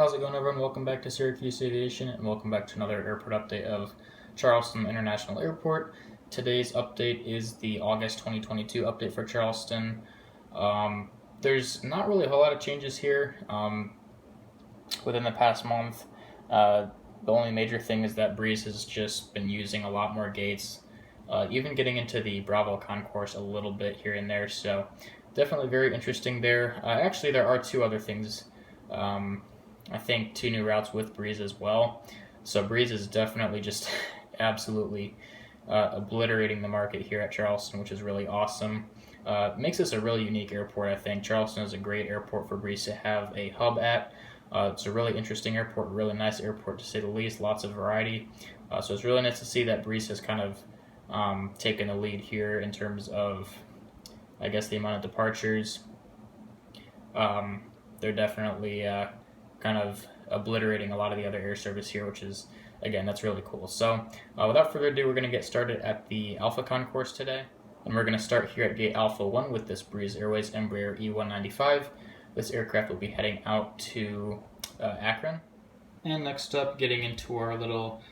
How's it going, everyone? Welcome back to Syracuse Aviation, and welcome back to another airport update of Charleston International Airport. Today's update is the August 2022 update for Charleston. There's not really a whole lot of changes here within the past month. The only major thing is that Breeze has just been using a lot more gates, even getting into the Bravo Concourse a little bit here and there, so definitely very interesting there. Actually, there are two other things. I think two new routes with Breeze as well. So Breeze is definitely just absolutely obliterating the market here at Charleston, which is really awesome. Makes this a really unique airport, I think. Charleston is a great airport for Breeze to have a hub at. It's a really interesting airport, really nice airport to say the least, lots of variety. So it's really nice to see that Breeze has kind of taken the lead here in terms of, I guess, the amount of departures. They're definitely kind of obliterating a lot of the other air service here, which is, again, that's really cool. So without further ado, we're going to get started at the Alpha Concourse today. And we're going to start here at gate Alpha 1 with this Breeze Airways Embraer E195. This aircraft will be heading out to Akron. And next up, getting into our little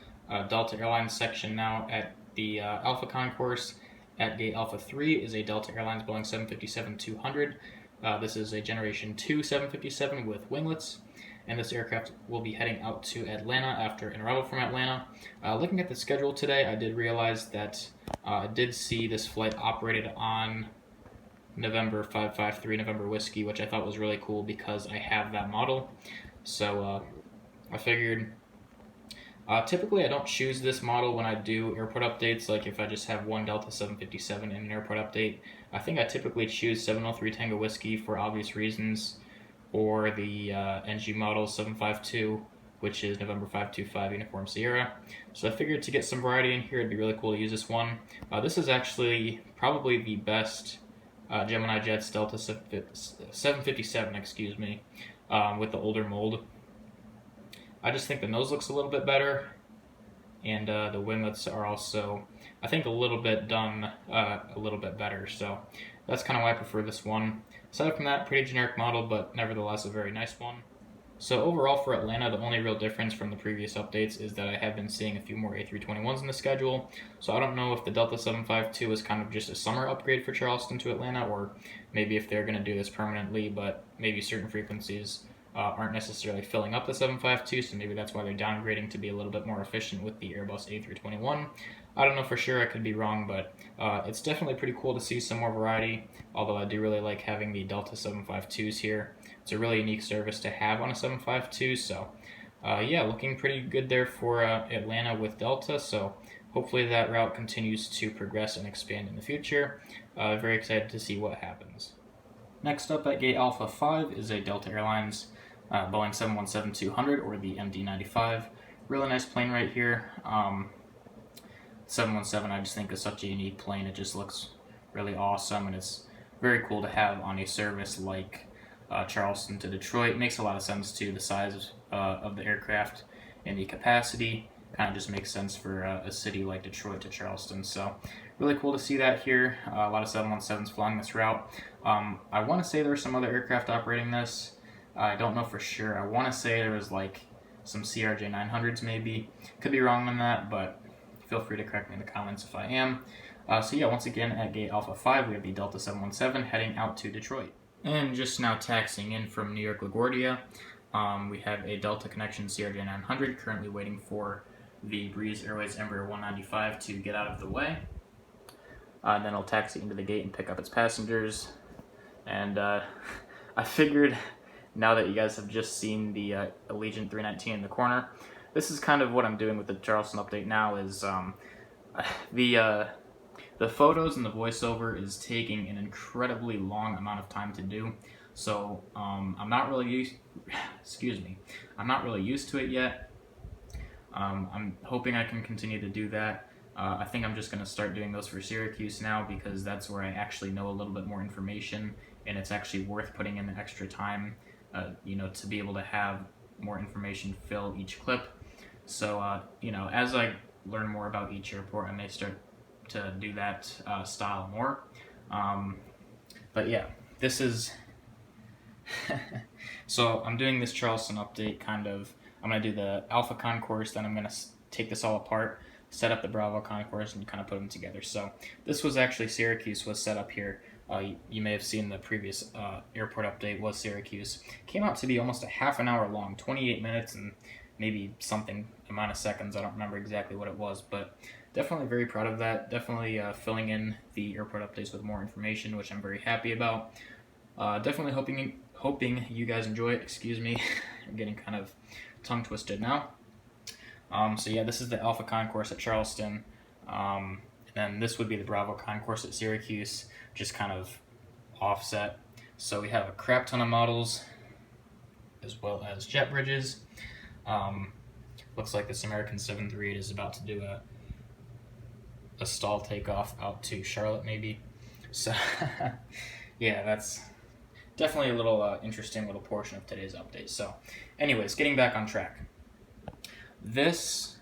Delta Airlines section now at the Alpha Concourse. At gate Alpha 3 is a Delta Airlines Boeing 757-200. This is a Generation 2 757 with winglets, and this aircraft will be heading out to Atlanta after an arrival from Atlanta. Looking at the schedule today, I did realize that I did see this flight operated on November 553 November Whiskey, which I thought was really cool because I have that model. So I figured, typically I don't choose this model when I do airport updates, like if I just have one Delta 757 in an airport update. I think I typically choose 703 Tango Whiskey for obvious reasons, or the NG model 752, which is November 525 Uniform Sierra. So I figured to get some variety in here, it'd be really cool to use this one. This is actually probably the best Gemini Jets Delta 757, excuse me, with the older mold. I just think the nose looks a little bit better, and the winglets are also, I think, a little bit done a little bit better. So that's kind of why I prefer this one. Aside from that, pretty generic model, but nevertheless a very nice one. So overall for Atlanta, the only real difference from the previous updates is that I have been seeing a few more A321s in the schedule. So I don't know if the Delta 752 is kind of just a summer upgrade for Charleston to Atlanta, or maybe if they're going to do this permanently, but maybe certain frequencies aren't necessarily filling up the 752, so maybe that's why they're downgrading to be a little bit more efficient with the Airbus A321. I don't know for sure, I could be wrong, but it's definitely pretty cool to see some more variety, although I do really like having the Delta 752s here. It's a really unique service to have on a 752, so yeah, looking pretty good there for Atlanta with Delta, so hopefully that route continues to progress and expand in the future. Very excited to see what happens. Next up at gate Alpha 5 is a Delta Airlines Boeing 717-200, or the MD-95. Really nice plane right here. 717 I just think is such a unique plane. It just looks really awesome, and it's very cool to have on a service like Charleston to Detroit. It makes a lot of sense too. The size of the aircraft and the capacity kind of just makes sense for a city like Detroit to Charleston. So really cool to see that here. A lot of 717s flying this route. I want to say there were some other aircraft operating this. I don't know for sure. I want to say there was like some CRJ 900s maybe. Could be wrong on that, but feel free to correct me in the comments if I am. So yeah, once again at gate Alpha 5 we have the Delta 717 heading out to Detroit. And just now taxiing in from New York LaGuardia, we have a Delta Connection CRJ 900 currently waiting for the Breeze Airways Embraer 195 to get out of the way. Then I'll taxi into the gate and pick up its passengers. And I figured, now that you guys have just seen the Allegiant 319 in the corner, this is kind of what I'm doing with the Charleston update now. Is the photos and the voiceover is taking an incredibly long amount of time to do. So I'm not really used to it yet. I'm hoping I can continue to do that. I think I'm just going to start doing those for Syracuse now, because that's where I actually know a little bit more information, and it's actually worth putting in the extra time, to be able to have more information fill each clip. So, as I learn more about each airport, I may start to do that style more. But yeah, this is So I'm doing this Charleston update kind of. I'm going to do the Alpha Concourse, then I'm going to take this all apart, set up the Bravo Concourse, and kind of put them together. So this was actually Syracuse was set up here. You may have seen the previous airport update was Syracuse. Came out to be almost a half an hour long, 28 minutes and maybe something amount of seconds. I don't remember exactly what it was, but definitely very proud of that. Definitely filling in the airport updates with more information, which I'm very happy about. Definitely hoping you guys enjoy it. Excuse me, I'm getting kind of tongue twisted now. So yeah, this is the Alpha Concourse at Charleston, and then this would be the Bravo Concourse at Syracuse, just kind of offset. So we have a crap ton of models, as well as jet bridges. Looks like this American 738 is about to do a stall takeoff out to Charlotte, maybe. So yeah, that's definitely a little interesting little portion of today's update. So anyways, getting back on track. This,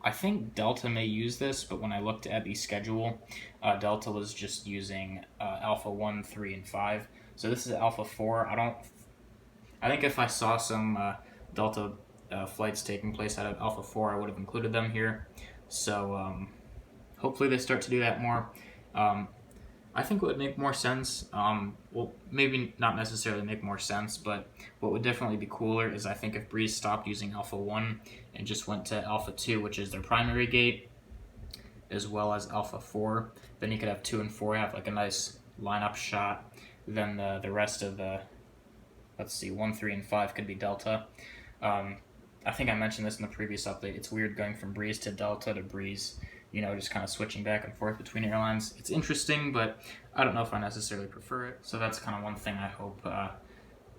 I think Delta may use this, but when I looked at the schedule, Delta was just using Alpha 1, 3, and 5. So this is Alpha 4. I think if I saw some Delta flights taking place out of Alpha 4, I would have included them here. So hopefully they start to do that more. I think what would make more sense, well, maybe not necessarily make more sense, but what would definitely be cooler is I think if Breeze stopped using Alpha 1 and just went to Alpha 2, which is their primary gate, as well as Alpha 4, then you could have 2 and 4 have like a nice lineup shot. Then the rest of the, let's see, 1, 3, and 5 could be Delta. I think I mentioned this in the previous update. It's weird going from Breeze to Delta to Breeze, just kind of switching back and forth between airlines. It's interesting, but I don't know if I necessarily prefer it. So that's kind of one thing I hope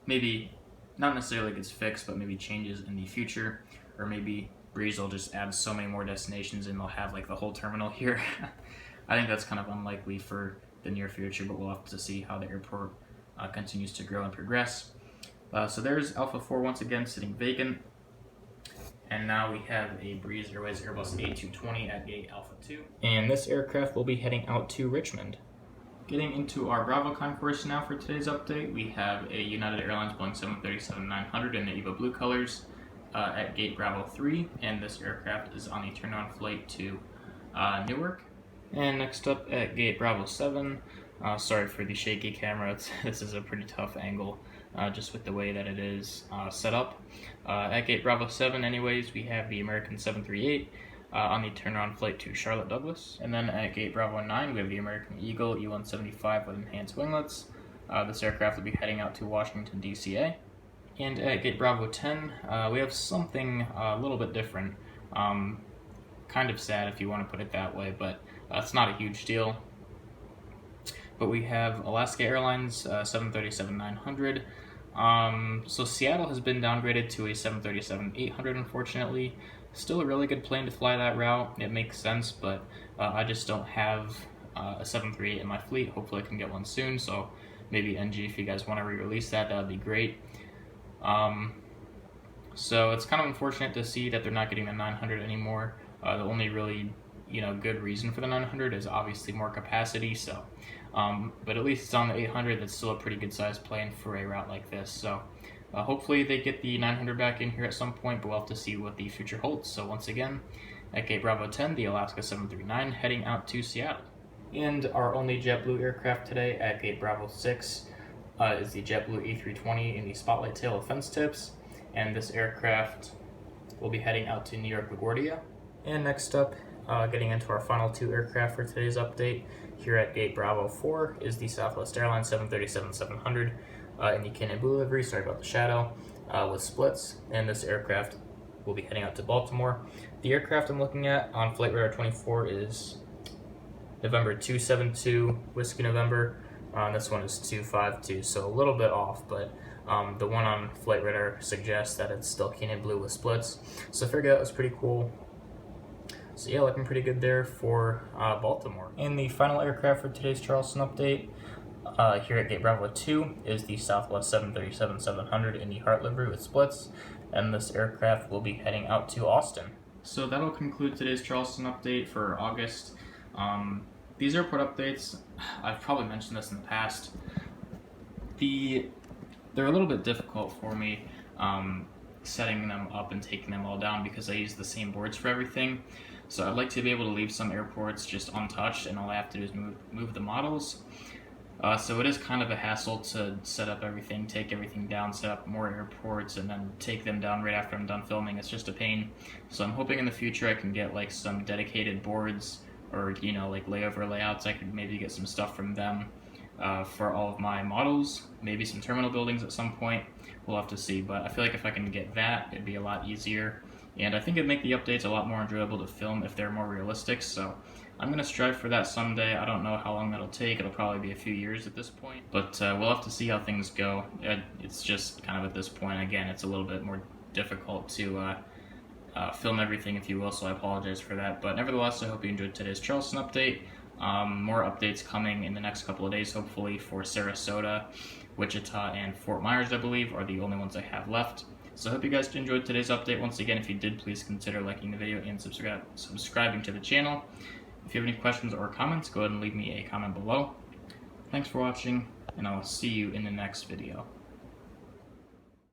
maybe not necessarily gets fixed, but maybe changes in the future. Or maybe Breeze will just add so many more destinations and they'll have like the whole terminal here. I think that's kind of unlikely for the near future, but we'll have to see how the airport continues to grow and progress. So there's Alpha 4 once again sitting vacant. And now we have a Breeze Airways Airbus A220 at gate Alpha 2. And this aircraft will be heading out to Richmond. Getting into our Bravo Concourse now for today's update, we have a United Airlines Boeing 737-900 in the EVA blue colors at gate Bravo 3. And this aircraft is on the turn-on flight to Newark. And next up at gate Bravo 7, sorry for the shaky camera, this is a pretty tough angle. Just with the way that it is set up. At gate Bravo 7 anyways, we have the American 738 on the turn-on flight to Charlotte Douglas. And then at gate Bravo 9, we have the American Eagle E175 with enhanced winglets. This aircraft will be heading out to Washington, D.C.A. And at gate Bravo 10, we have something a little bit different. Kind of sad if you want to put it that way, but it's not a huge deal. But we have Alaska Airlines 737-900. So Seattle has been downgraded to a 737-800, unfortunately. Still a really good plane to fly that route. It makes sense, but I just don't have a 738 in my fleet. Hopefully I can get one soon, so maybe NG, if you guys want to re-release that would be great. So it's kind of unfortunate to see that they're not getting the 900 anymore. The only really good reason for the 900 is obviously more capacity, so but at least it's on the 800. That's still a pretty good sized plane for a route like this, so hopefully they get the 900 back in here at some point, but we'll have to see what the future holds. So once again, at gate Bravo 10, the Alaska 739 heading out to Seattle. And our only JetBlue aircraft today at gate Bravo 6 is the JetBlue E320 in the Spotlight tail with fence tips, and this aircraft will be heading out to New York LaGuardia. And next up, getting into our final two aircraft for today's update, here at gate Bravo 4 is the Southwest Airlines 737-700 in the Cannon Blue livery, sorry about the shadow, with splits, and this aircraft will be heading out to Baltimore. The aircraft I'm looking at on Flight Radar 24 is November 272 Whiskey November. This one is 252, so a little bit off, but the one on Flight Radar suggests that it's still Cannon Blue with splits, so I figured that was pretty cool. So yeah, looking pretty good there for Baltimore. And the final aircraft for today's Charleston update here at gate Bravo 2 is the Southwest 737-700 in the Heart livery with splits, and this aircraft will be heading out to Austin. So that'll conclude today's Charleston update for August. These airport updates, I've probably mentioned this in the past. They're a little bit difficult for me setting them up and taking them all down because I use the same boards for everything. So I'd like to be able to leave some airports just untouched, and all I have to do is move the models. So it is kind of a hassle to set up everything, take everything down, set up more airports, and then take them down right after I'm done filming. It's just a pain. So I'm hoping in the future I can get like some dedicated boards, or like layover layouts. I could maybe get some stuff from them for all of my models, maybe some terminal buildings at some point. We'll have to see, but I feel like if I can get that, it'd be a lot easier, and I think it'd make the updates a lot more enjoyable to film if they're more realistic. So I'm going to strive for that someday. I don't know how long that'll take. It'll probably be a few years at this point, but we'll have to see how things go. It's just kind of at this point, again, it's a little bit more difficult to film everything, if you will, so I apologize for that. But nevertheless, I hope you enjoyed today's Charleston update. More updates coming in the next couple of days, hopefully, for Sarasota, Wichita, and Fort Myers, I believe, are the only ones I have left. So I hope you guys enjoyed today's update. Once again, if you did, please consider liking the video and subscribing to the channel. If you have any questions or comments, go ahead and leave me a comment below. Thanks for watching, and I will see you in the next video.